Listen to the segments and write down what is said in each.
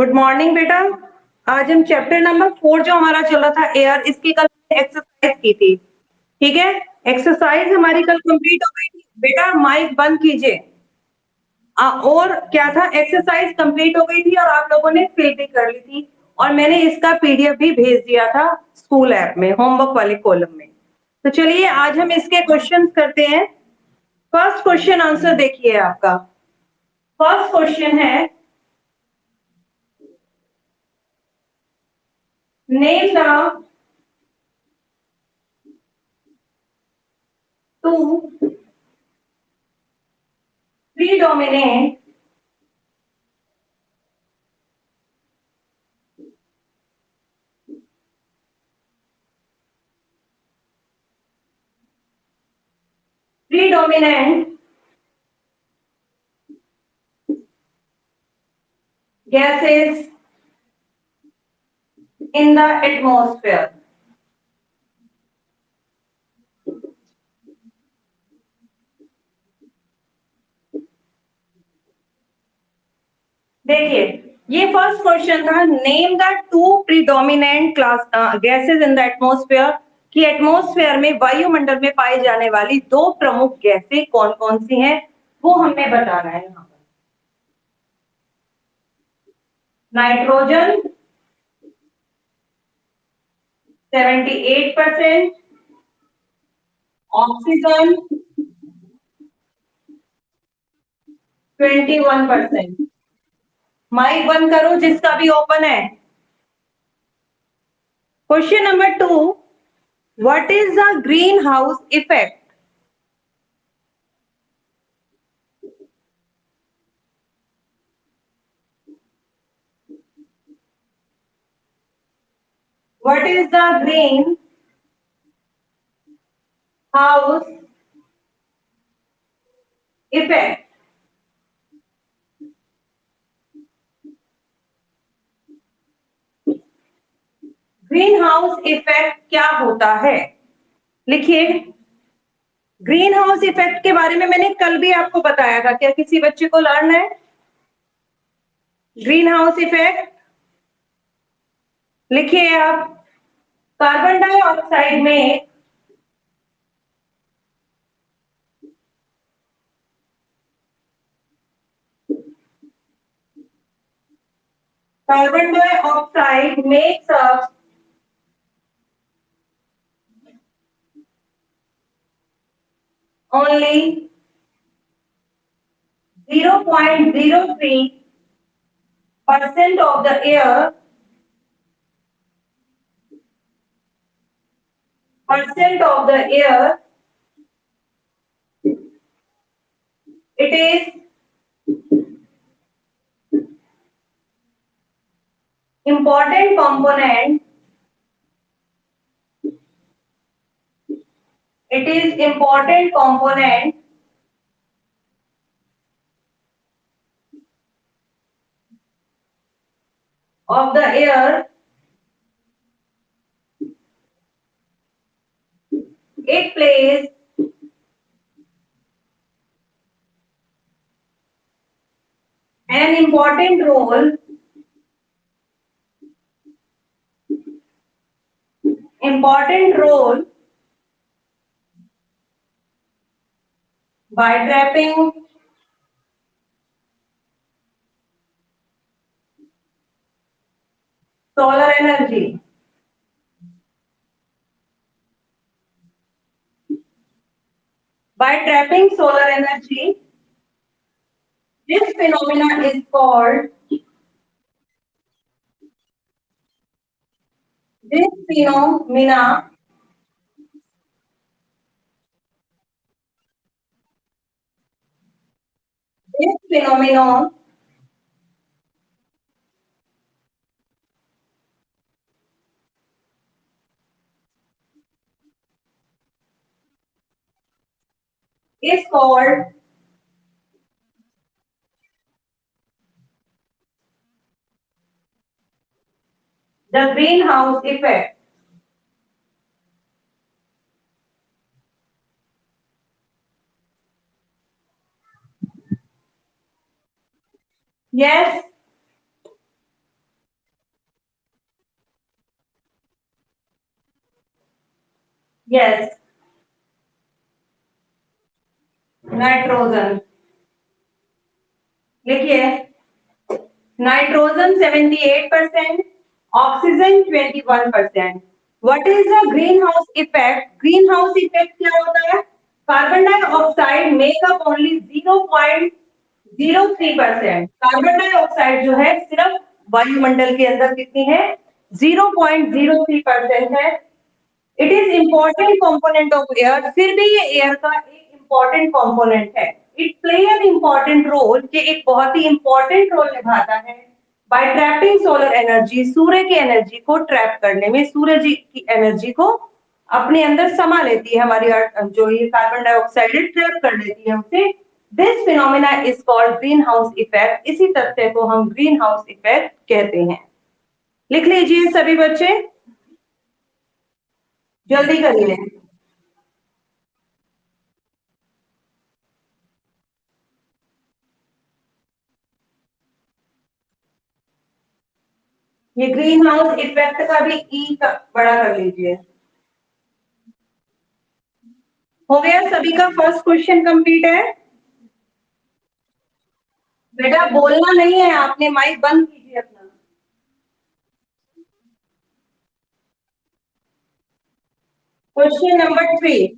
Good morning बेटा। आज हम चैप्टर नंबर 4 जो हमारा चल रहा था एयर, इसकी कल एक्सरसाइज की थी। ठीक है, एक्सरसाइज हमारी कल कंप्लीट हो गई थी। बेटा माइक बंद कीजिए। और क्या था, एक्सरसाइज कंप्लीट हो गई थी और आप लोगों ने फिल भी कर ली थी, और मैंने इसका पीडीएफ भी भेज दिया था स्कूल ऐप में, होमवर्क वाले कॉलम में। तो चलिए आज हम इसके क्वेश्चन करते हैं। फर्स्ट क्वेश्चन आंसर देखिए आपका। फर्स्ट क्वेश्चन है, name the two predominant predominant gases in the atmosphere। देखिए, ये फर्स्ट क्वेश्चन था, name the two predominant class gases in the atmosphere, कि एटमॉस्फेयर में, वायुमंडल में पाई जाने वाली दो प्रमुख गैसें कौन कौन सी हैं, वो हमें बताना है। यहाँ पर नाइट्रोजन 78%, ऑक्सीजन 21%। माइक बंद करो जिसका भी ओपन है। Question number 2, what is the greenhouse effect? What is the greenhouse effect? Green house effect क्या होता है? लिखिए। ग्रीन हाउस इफेक्ट के बारे में मैंने कल भी आपको बताया था, क्या किसी बच्चे को लर्न है? ग्रीन हाउस इफेक्ट लिखिए आप। कार्बन डाइऑक्साइड में carbon dioxide makes up only 0.03% of the air, it is important component, it is important component of the air. It plays an important role by trapping solar energy. By trapping solar energy, this phenomena is called this phenomena this phenomenon is called the greenhouse effect. Yes, yes, nitrogen. लिखिए, nitrogen 78%, oxygen 21%। What is the greenhouse effect? Greenhouse effect क्या होता है? Carbon dioxide make up only 0.03%। Carbon dioxide जो है सिर्फ वायुमंडल के अंदर कितनी है? 0.03% है। It is important component of air, फिर भी ये एयर का एक इंपॉर्टेंट कंपोनेंट है। It play an important role, ये एक बहुत ही इंपॉर्टेंट रोल निभाता है बाय ट्रैपिंग सोलर एनर्जी, सूर्य की एनर्जी को ट्रैप करने में, सूर्य जी की एनर्जी को अपने अंदर समा लेती है हमारी अर्थ, जो ये कार्बन डाइऑक्साइड ट्रैप कर लेती है उसे। This phenomena is called green house effect. इसी तथ्य को हम ग्रीन हाउस इफेक्ट कहते हैं। लिख लीजिए सभी बच्चे, जल्दी करिए। ये ग्रीन हाउस इफेक्ट का भी ई बड़ा कर लीजिए। हो गया, सभी का फर्स्ट क्वेश्चन कंप्लीट है। बेटा बोलना नहीं है, आपने माइक बंद कीजिए अपना। Question number 3।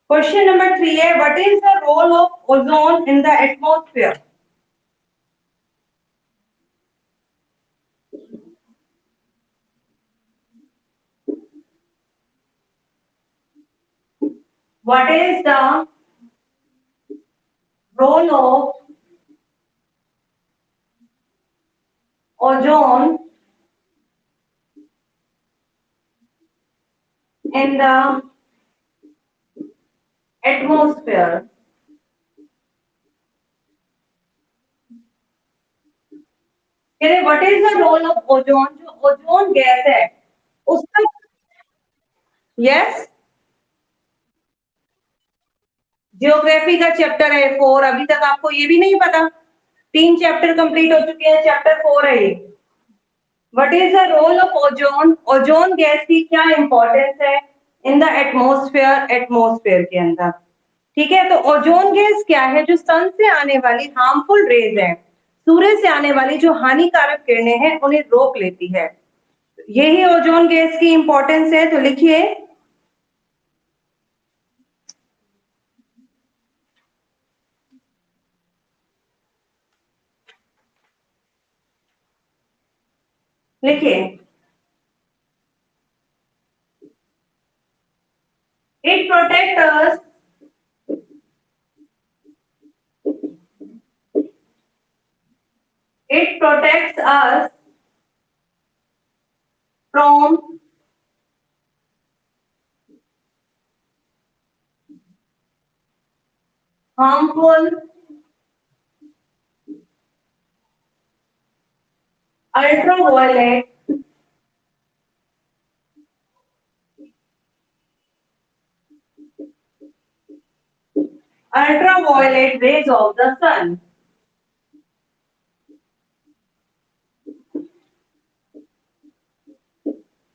क्वेश्चन नंबर 3 है, what is the role of ozone in the atmosphere? What is the role of ozone in the atmosphere? What is the role of ozone? जो ओजोन गैस है उसका, yes, geography का chapter है 4। अभी तक आपको ये भी नहीं पता? 3 चैप्टर कंप्लीट हो चुके हैं, चैप्टर 4 है ये। What is the role of ozone? Ozone gas की क्या इंपॉर्टेंस है इन द एटमॉस्फेयर, एटमॉस्फेयर के अंदर? ठीक है, तो ओजोन गैस क्या है? जो सन से आने वाली हार्मफुल रेज है, सूर्य से आने वाली जो हानिकारक किरणें हैं उन्हें रोक लेती है। यही ओजोन गैस की इंपॉर्टेंस है, तो लिखिए। लिखिए, it protect us, it protects us from harmful ultraviolet, ultraviolet rays of the sun।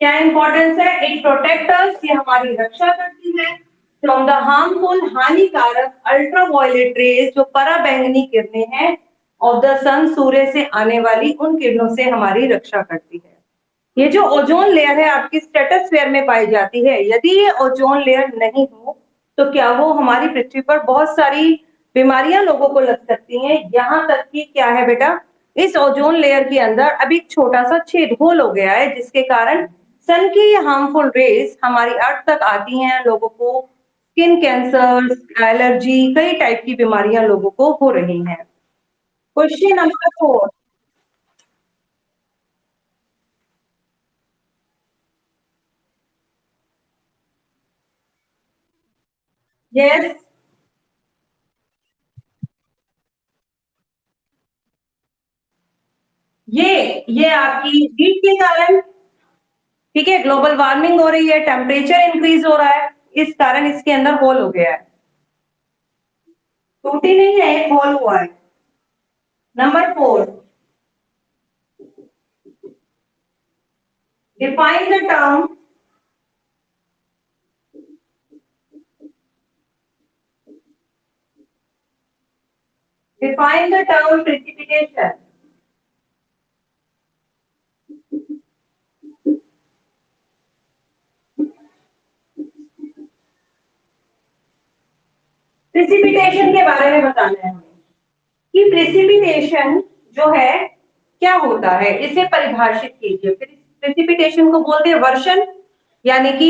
क्या इंपॉर्टेंस है? इट प्रोटेक्ट अस, ये हमारी रक्षा करती है फ्रॉम द हार्मफुल, हानिकारक अल्ट्रावायलेट रेज, जो पराबैंगनी किरणें हैं, ऑफ द सन, सूर्य से आने वाली उन किरणों से हमारी रक्षा करती है। ये जो ओजोन लेयर है आपकी स्ट्रेटोस्फेयर में पाई जाती है। यदि ये ओजोन लेयर नहीं हो तो क्या हो, हमारी पृथ्वी पर बहुत सारी बीमारियां लोगों को लग सकती हैं। यहाँ तक कि क्या है बेटा, इस ओजोन लेयर के अंदर अभी एक छोटा सा छेद होल हो गया है, जिसके कारण सन की हार्मफुल रेज हमारी अर्थ तक आती हैं। लोगों को स्किन कैंसर, एलर्जी, कई टाइप की बीमारियां लोगों को हो रही हैं। Question number 4। यस, ये आपकी हीट के कारण, ठीक है, ग्लोबल वार्मिंग हो रही है, टेम्परेचर इंक्रीज हो रहा है, इस कारण इसके अंदर होल हो गया है। टूटी नहीं है, एक होल हुआ है। Number 4, Define the term precipitation. Precipitation के बारे में बताना है हमें कि प्रिसिपिटेशन जो है क्या होता है, इसे परिभाषित कीजिए। प्रिसिपिटेशन को बोलते हैं वर्षण, यानी कि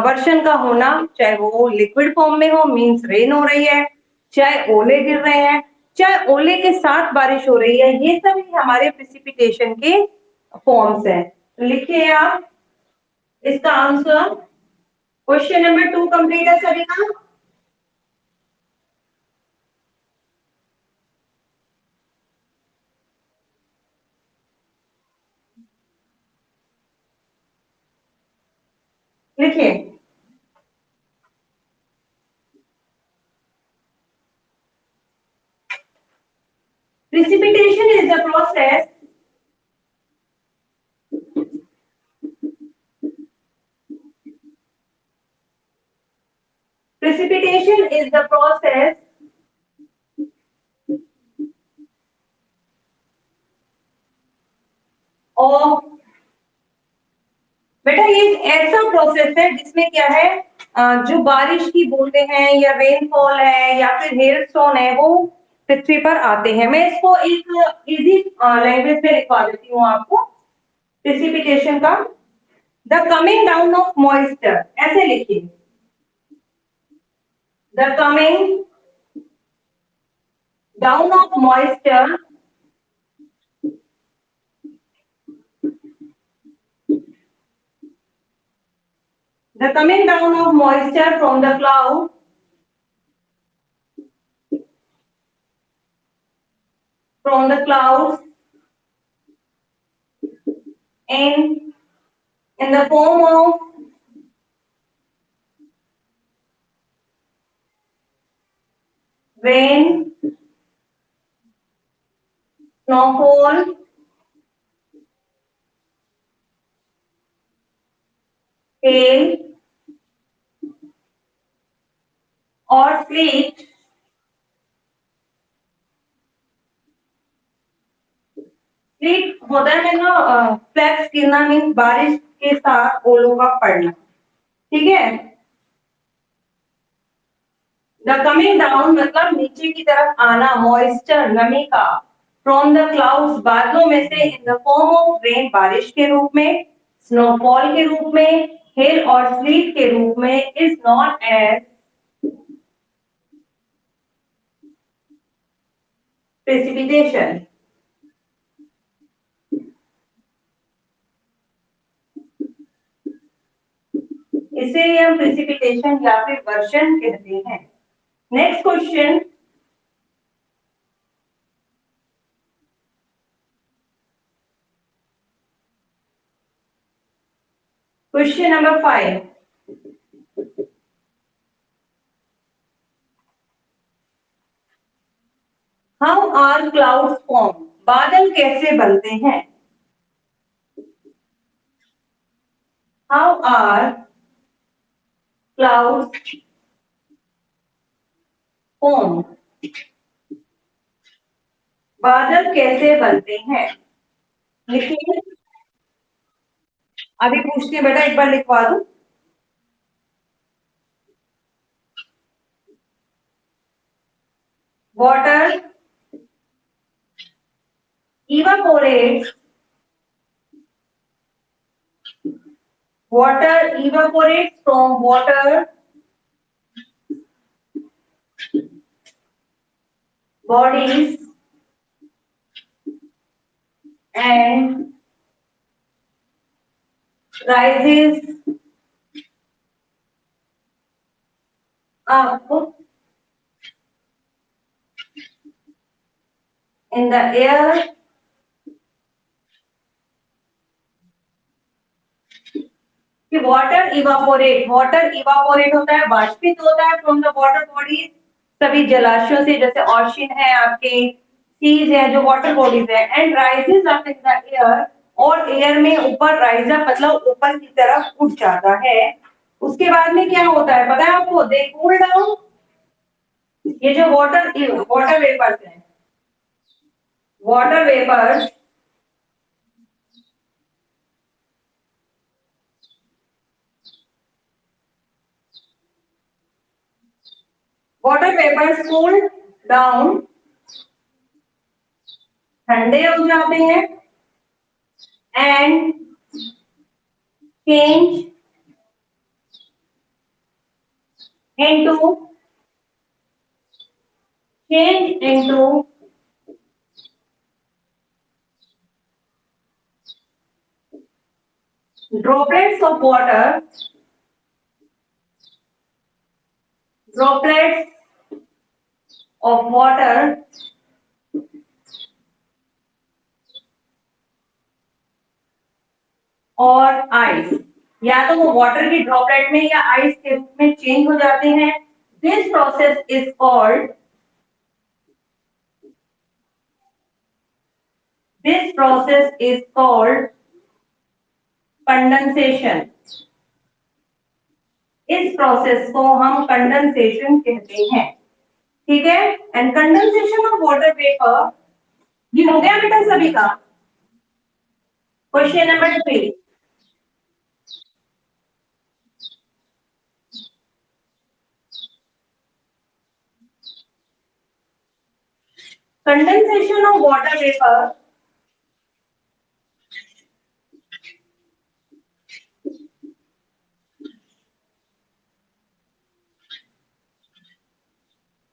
वर्षण का होना, चाहे वो लिक्विड फॉर्म में हो, मींस रेन हो रही है, चाहे ओले गिर रहे हैं, चाहे ओले के साथ बारिश हो रही है, ये सब हमारे प्रिसिपिटेशन के फॉर्म्स हैं। तो लिखिए आप इसका आंसर। क्वेश्चन नंबर 2 कंप्लीट है सभी का। लिखिए। Precipitation is the process Precipitation is the process of, बेटा ये ऐसा प्रोसेस है जिसमें क्या है, जो बारिश की बूंदें हैं या रेनफॉल है या फिर हेल स्टोन है वो पृथ्वी पर आते हैं। मैं इसको एक इजी लैंग्वेज में लिखवा देती हूँ आपको प्रेसिपिटेशन का। The coming down of moisture, ऐसे लिखिए, the coming down of moisture the coming down of moisture from the clouds in the form of rain, snowfall, hail or sleet होता है ना, फ्लैक्स गिरना मीन्स बारिश के साथ ओलों का पड़ना। ठीक है, द कमिंग डाउन मतलब नीचे की तरफ आना, मॉइस्चर नमी का, फ्रॉम द क्लाउड्स बादलों में से, in the form of rain बारिश के रूप में, स्नोफॉल के रूप में, हेल और स्लीट के रूप में, इज नॉन एज प्रेसिपिटेशन। इसे हम प्रेसिपिटेशन या फिर वर्षण कहते हैं। Next question, question number 5। How are clouds form, बादल कैसे बनते हैं। हाउ आर क्लाउड्स फॉर्म, बादल कैसे बनते हैं। लिखिए, अभी पूछती है बेटा, एक बार लिखवा दूं। Water evaporates, water evaporates from water bodies and rises up in the air कि वाटर इवापोरेट होता है, बाष्पित होता है फ्रॉम द वाटर बॉडीज, सभी जलाशयों से, जैसे ओशन है आपके, सीज है जो वाटर बॉडीज है, and rises up in the air, और एयर में ऊपर राइज अप मतलब ऊपर की तरफ उठ जाता है। उसके बाद में क्या होता है पता है आपको? दे कूल डाउन। ये जो वाटर वेपर्स है, वाटर वेपर्स कूल डाउन, ठंडे हो जाते हैं and change into change into droplets of water, droplets of water और आइस, या तो वो वाटर की ड्रॉपलेट में या आइस के रूप में चेंज हो जाते हैं। This process is called this process is called condensation. इस प्रोसेस को हम कंडेंसेशन कहते हैं। ठीक है। And condensation of water vapour, ये हो गया बेटा सभी का। Question number 3, condensation of water vapour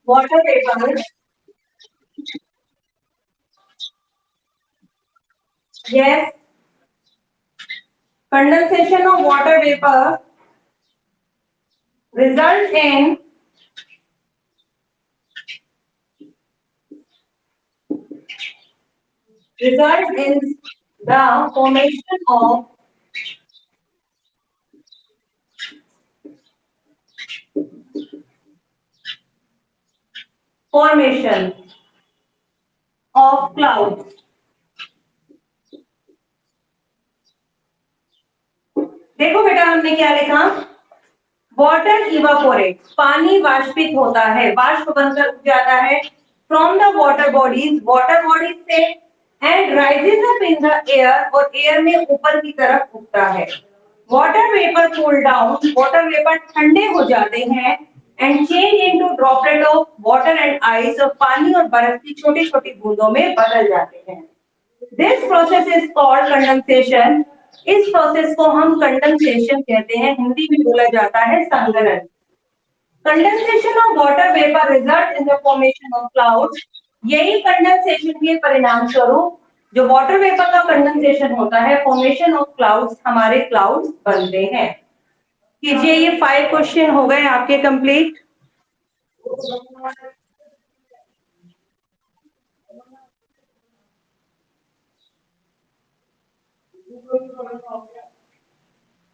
water vapor yes, condensation of water vapor result in the formation of clouds। देखो बेटा हमने क्या लिखा, वाटर इवापोरेट, पानी वाष्पित होता है, वाष्प बनकर उठ जाता है फ्रॉम द वाटर बॉडीज से and rises up in the air, और एयर में ऊपर की तरफ उठता है। Water vapour cool down, water vapour ठंडे हो जाते हैं and change into droplet of water and ice, और पानी और बर्फ की छोटी छोटी बूंदों में बदल जाते हैं। This process is called condensation. इस प्रोसेस को हम कंडेंसेशन कहते हैं, हिंदी में बोला जाता है संघनन। Condensation of water vapour result in the formation of clouds. यही कंडेंसेशन के परिणाम स्वरूप जो वाटर वेपर का कंडेंसेशन होता है, फॉर्मेशन ऑफ क्लाउड्स, हमारे क्लाउड्स बनते हैं। कीजिए, ये 5 क्वेश्चन हो गए आपके कंप्लीट।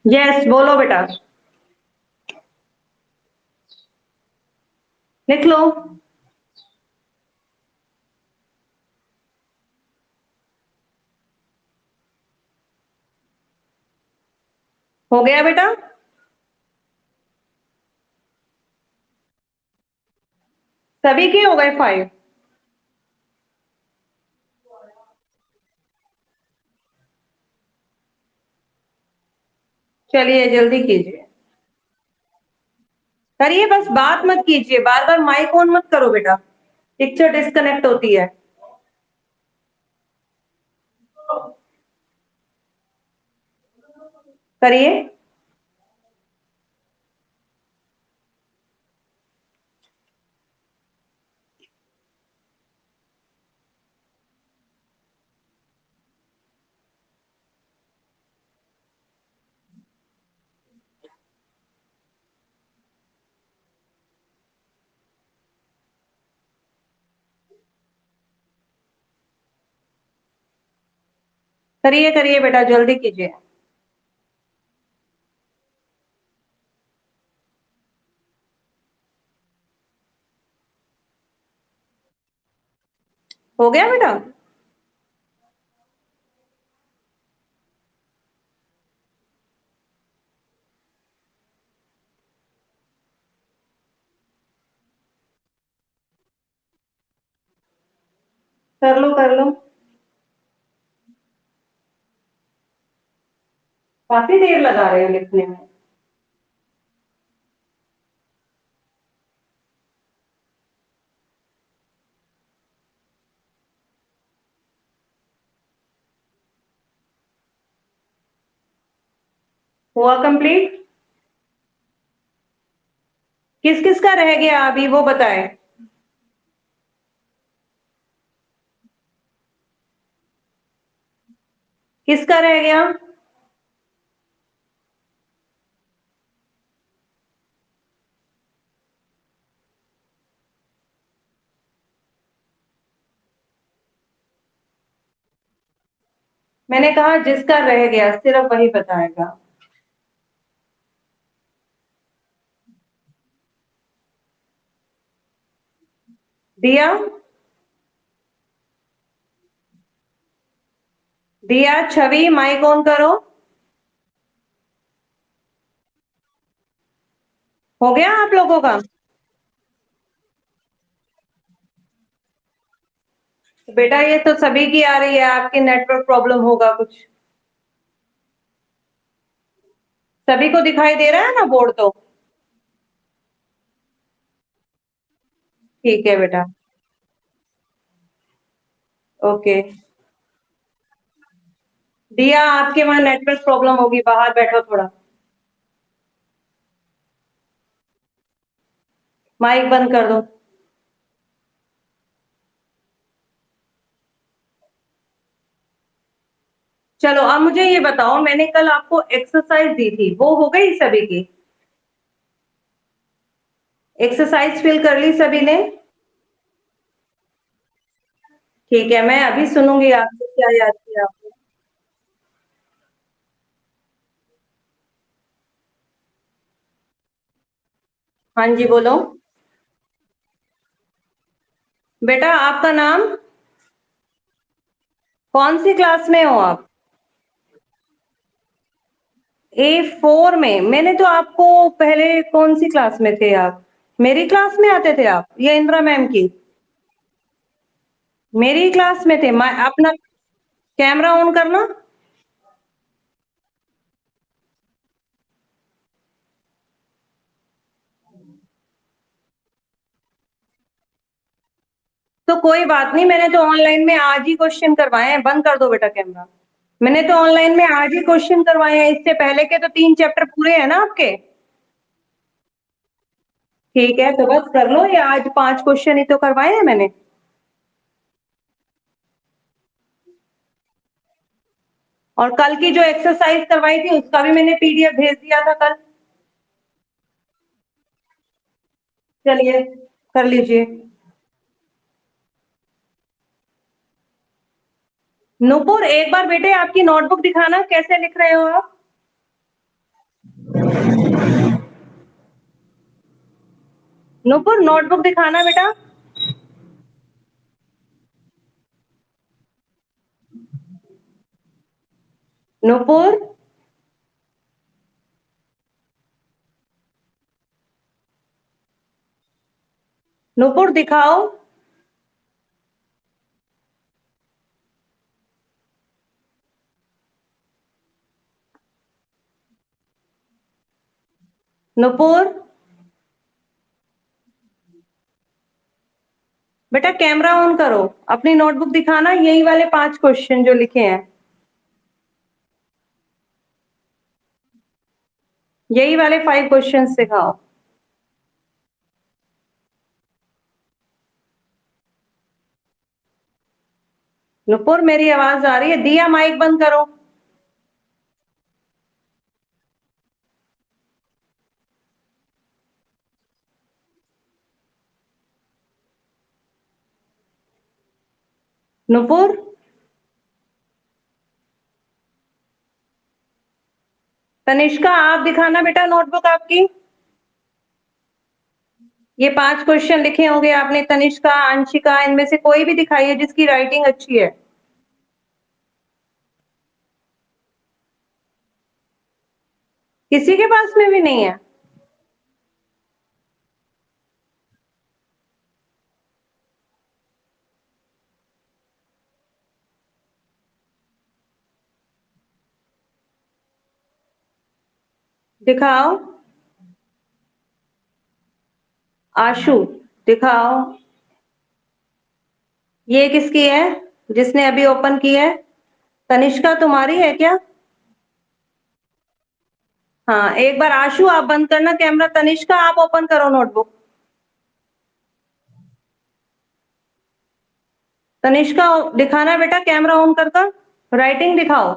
यस बोलो बेटा, लिख लो। हो गया बेटा? सभी के हो गए 5? चलिए जल्दी कीजिए, करिए, बस बात मत कीजिए, बार बार माइक ऑन मत करो बेटा, पिक्चर डिस्कनेक्ट होती है। करिए। करिए करिए बेटा, जल्दी कीजिए। हो गया बेटा? कर लो कर लो। काफी देर लगा रहे हो लिखने में। हुआ कंप्लीट? किस किस का रह गया अभी वो बताए। किसका रह गया? मैंने कहा जिसका रह गया सिर्फ वही बताएगा। दिया। दिया, छवि, माइक ऑन करो। हो गया आप लोगों का? तो बेटा ये तो सभी की आ रही है, आपकी नेटवर्क प्रॉब्लम होगा कुछ। सभी को दिखाई दे रहा है ना बोर्ड तो? ठीक है बेटा। ओके। दिया, आपके वहां नेटवर्क प्रॉब्लम होगी, बाहर बैठो थोड़ा। माइक बंद कर दो। चलो अब मुझे ये बताओ, मैंने कल आपको एक्सरसाइज दी थी, वो हो गई सभी की? एक्सरसाइज फिल कर ली सभी ने? ठीक है, मैं अभी सुनूंगी आपसे क्या याद किया आपने। हाँ जी बोलो। बेटा आपका नाम? कौन सी क्लास में हो आप? A4 में? मैंने तो आपको पहले कौन सी क्लास में थे आप? मेरी क्लास में आते थे आप या इंदिरा मैम की? मेरी क्लास में थे। मैं अपना कैमरा ऑन करना। तो कोई बात नहीं, मैंने तो ऑनलाइन में आज ही क्वेश्चन करवाए हैं। बंद कर दो बेटा कैमरा। मैंने तो ऑनलाइन में आज ही क्वेश्चन करवाए हैं, इससे पहले के तो 3 चैप्टर पूरे हैं ना आपके। ठीक है तो बस कर लो, ये आज 5 क्वेश्चन ही तो करवाए हैं मैंने। और कल की जो एक्सरसाइज करवाई थी उसका भी मैंने पीडीएफ भेज दिया था कल। चलिए कर लीजिए। नूपुर एक बार बेटे आपकी नोटबुक दिखाना, कैसे लिख रहे हो आप? नूपुर नोटबुक दिखाना बेटा। नूपुर। नूपुर दिखाओ। नूपुर। बेटा कैमरा ऑन करो। अपनी नोटबुक दिखाना, यही वाले 5 क्वेश्चन जो लिखे हैं, यही वाले 5 क्वेश्चन दिखाओ। नूपुर मेरी आवाज आ रही है? दिया माइक बंद करो। नूपुर। तनिष्का आप दिखाना बेटा नोटबुक आपकी। ये 5 क्वेश्चन लिखे होंगे आपने, तनिष्का, अंशिका, इनमें से कोई भी दिखाइए जिसकी राइटिंग अच्छी है। किसी के पास में भी नहीं है? दिखाओ। आशु, दिखाओ। ये किसकी है जिसने अभी ओपन की है? तनिष्का तुम्हारी है क्या? हाँ, एक बार आशु आप बंद करना कैमरा, तनिष्का आप ओपन करो नोटबुक। तनिष्का दिखाना बेटा, कैमरा ऑन कर कर राइटिंग दिखाओ।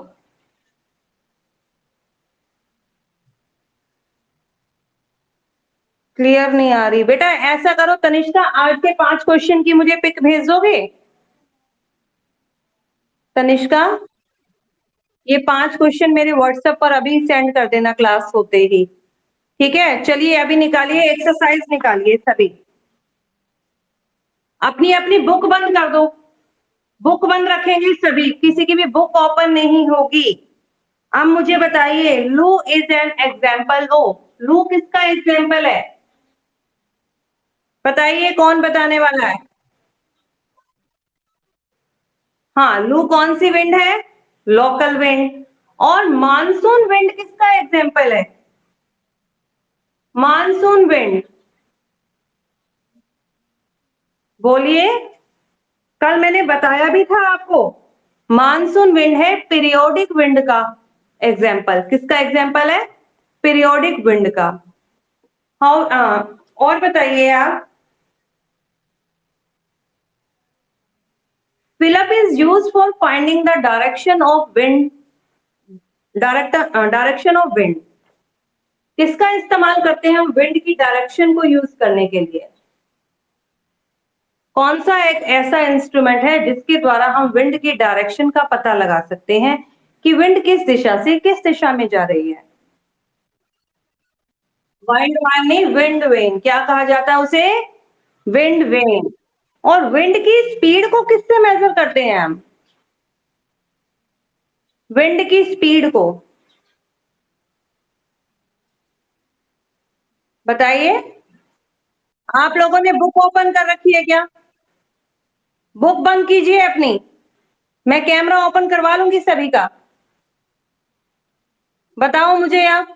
क्लियर नहीं आ रही बेटा, ऐसा करो तनिष्का, आज के 5 क्वेश्चन की मुझे पिक भेज दोगे? तनिष्का, ये 5 क्वेश्चन मेरे व्हाट्सएप पर अभी सेंड कर देना क्लास होते ही। ठीक है, चलिए अभी निकालिए, एक्सरसाइज निकालिए सभी। अपनी अपनी बुक बंद कर दो, बुक बंद रखेंगे सभी, किसी की भी बुक ओपन नहीं होगी। अब मुझे बताइए, लू इज एन एग्जाम्पल लो। लू किसका एग्जाम्पल है? बताइए, कौन बताने वाला है? हाँ, लू कौन सी विंड है? Local wind. और मानसून विंड किसका एग्जाम्पल है? Monsoon wind. बोलिए, कल मैंने बताया भी था आपको। मानसून विंड है पीरियोडिक विंड का एग्जाम्पल। किसका एग्जाम्पल है? पीरियोडिक विंड का। हाउ और बताइए आप। Fill up is use for finding the direction of wind. Direction of wind किसका इस्तेमाल करते हैं हम विंड की डायरेक्शन को यूज करने के लिए? कौन सा एक ऐसा इंस्ट्रूमेंट है जिसके द्वारा हम विंड की डायरेक्शन का पता लगा सकते हैं कि विंड किस दिशा से किस दिशा में जा रही है? वाइंड वाइन नहीं, विंड वेन। क्या कहा जाता है उसे? Wind vane. और विंड की स्पीड को किससे मेजर करते हैं हम? विंड की स्पीड को बताइए। आप लोगों ने बुक ओपन कर रखी है क्या? बुक बंद कीजिए अपनी, मैं कैमरा ओपन करवा लूंगी सभी का। बताओ मुझे आप।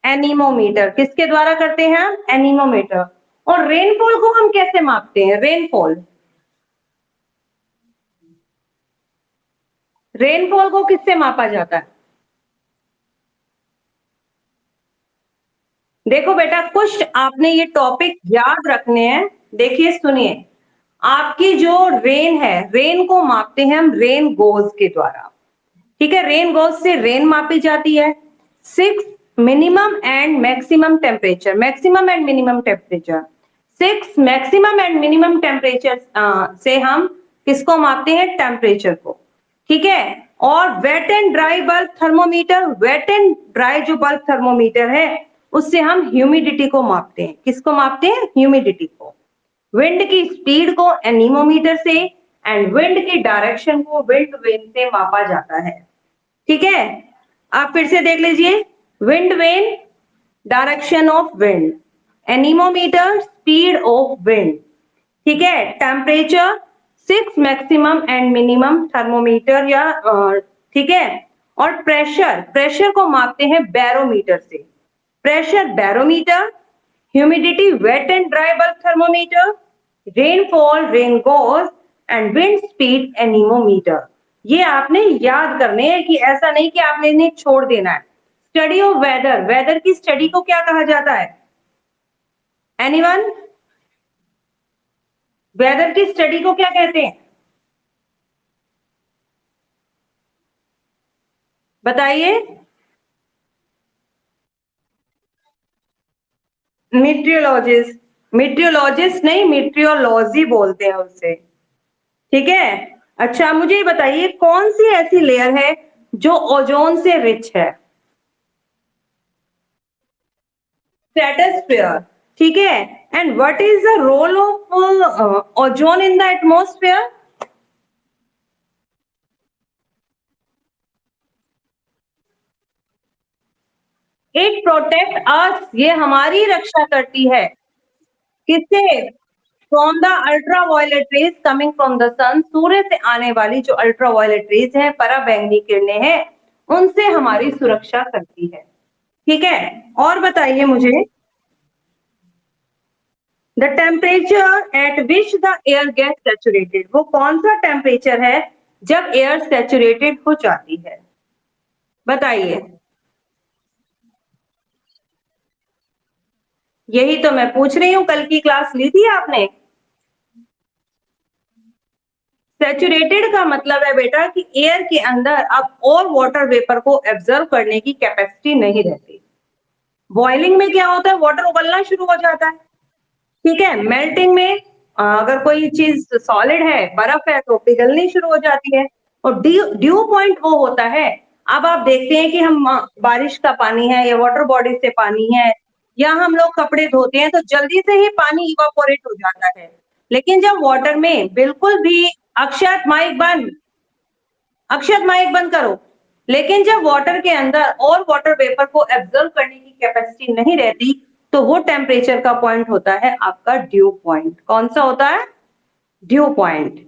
एनीमोमीटर किसके द्वारा करते हैं हम? एनीमोमीटर। और रेनफॉल को हम कैसे मापते हैं? रेनफॉल, रेनफॉल को किससे मापा जाता है? देखो बेटा, कुछ आपने ये टॉपिक याद रखने हैं। देखिए सुनिए, आपकी जो रेन है, रेन को मापते हैं हम रेन गोज के द्वारा। ठीक है, रेन गोज से रेन मापी जाती है। 6 minimum and maximum temperature, maximum and minimum temperature, 6 maximum and minimum temperature से हम किसको मापते हैं? टेम्परेचर को। ठीक है। और wet and dry bulb thermometer, wet and dry जो बल्ब थर्मोमीटर है उससे हम ह्यूमिडिटी को मापते हैं। किसको मापते हैं? ह्यूमिडिटी को। विंड की स्पीड को एनीमोमीटर से एंड विंड की डायरेक्शन को विंड वेन से मापा जाता है। ठीक है, आप फिर से देख लीजिए। Wind vane, direction of wind. Anemometer, speed of wind. ठीक है। Temperature, 6 maximum and minimum thermometer या ठीक है। और प्रेशर, प्रेशर को मापते हैं बैरोमीटर से। Pressure barometer, humidity wet and dry bulb thermometer, rainfall rain gauge and wind speed anemometer. ये आपने याद करने हैं कि ऐसा नहीं कि आपने इन्हें छोड़ देना है। स्टडी ऑफ वेदर, वेदर की स्टडी को क्या कहा जाता है? एनीवन? वेदर की स्टडी को क्या कहते हैं? बताइए। मीट्रियोलॉजिस्ट, मीट्रियोलॉजिस्ट नहीं, मीट्रियोलॉजी बोलते हैं उसे। ठीक है। अच्छा मुझे ये बताइए, कौन सी ऐसी लेयर है जो ओजोन से रिच है? स्ट्रेटोस्फेयर। ठीक है। And what is the role of ozone in the atmosphere? It protect us, ये हमारी रक्षा करती है। किससे? From the ultraviolet rays coming from the sun, सूर्य से आने वाली जो अल्ट्रा वायलेट रेज है, पराबैंगनी किरणें हैं, उनसे हमारी सुरक्षा करती है। ठीक है, और बताइए मुझे, the temperature at which the air get saturated, वो कौन सा टेम्परेचर है जब एयर सेचुरेटेड हो जाती है? बताइए। यही तो मैं पूछ रही हूँ, कल की क्लास ली थी आपने? सैचुरेटेड का मतलब है बेटा कि एयर के अंदर अब और वाटर वेपर को एब्जर्व करने की कैपेसिटी नहीं रहती। बॉइलिंग में क्या होता है, वाटर उबलना शुरू हो जाता है। ठीक है, मेल्टिंग में अगर कोई चीज सॉलिड है, बर्फ है, तो पिघलनी शुरू हो जाती है। और ड्यू ड्यू पॉइंट वो होता है, अब आप देखते हैं कि हम बारिश का पानी है या वाटर बॉडी से पानी है, या हम लोग कपड़े धोते हैं तो जल्दी से ही पानी इवापोरेट हो जाता है। लेकिन जब वाटर में बिल्कुल भी, अक्षत माइक बंद, अक्षत माइक बंद करो। लेकिन जब वाटर के अंदर और वाटर वेपर को एब्जॉर्ब करने की कैपेसिटी नहीं रहती, तो वो टेम्परेचर का पॉइंट होता है आपका ड्यू पॉइंट। कौन सा होता है? Due point.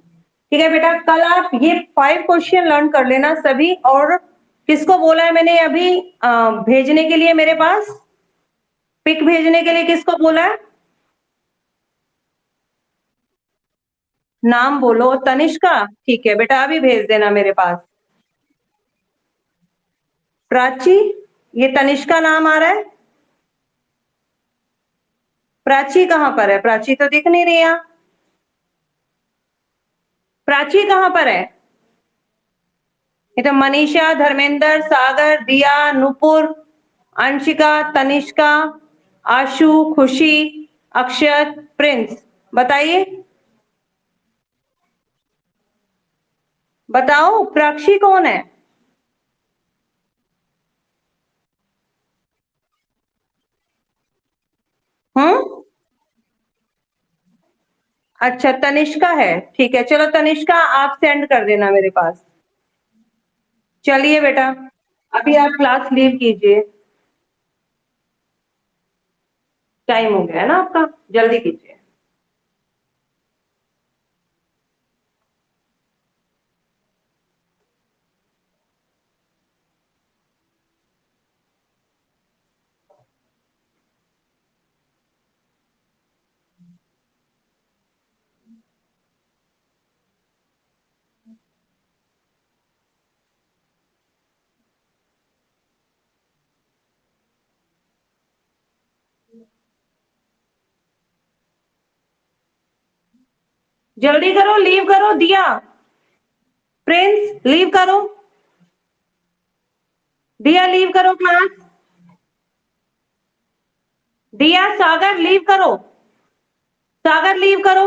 ठीक है बेटा, कल आप ये 5 क्वेश्चन लर्न कर लेना सभी। और किसको बोला है मैंने अभी भेजने के लिए मेरे पास, पिक भेजने के लिए किसको बोला है? नाम बोलो। तनिष्का, ठीक है बेटा, अभी भेज देना मेरे पास। प्राची, ये तनिष्का नाम आ रहा है। प्राची कहाँ पर है? प्राची तो दिख नहीं रही है। प्राची कहाँ पर है? ये तो मनीषा, धर्मेंद्र, सागर, दिया, नुपुर, अंशिका, तनिष्का, आशु, खुशी, अक्षत, प्रिंस। बताइए, बताओ प्राक्षी कौन है? हम्म, अच्छा तनिष्का है। ठीक है, चलो तनिष्का आप सेंड कर देना मेरे पास। चलिए बेटा, अभी आप क्लास लीव कीजिए, टाइम हो गया है ना आपका, जल्दी कीजिए। जल्दी करो, लीव करो। दिया, प्रिंस लीव करो। दिया लीव करो क्लास। दिया, सागर लीव करो। सागर लीव करो।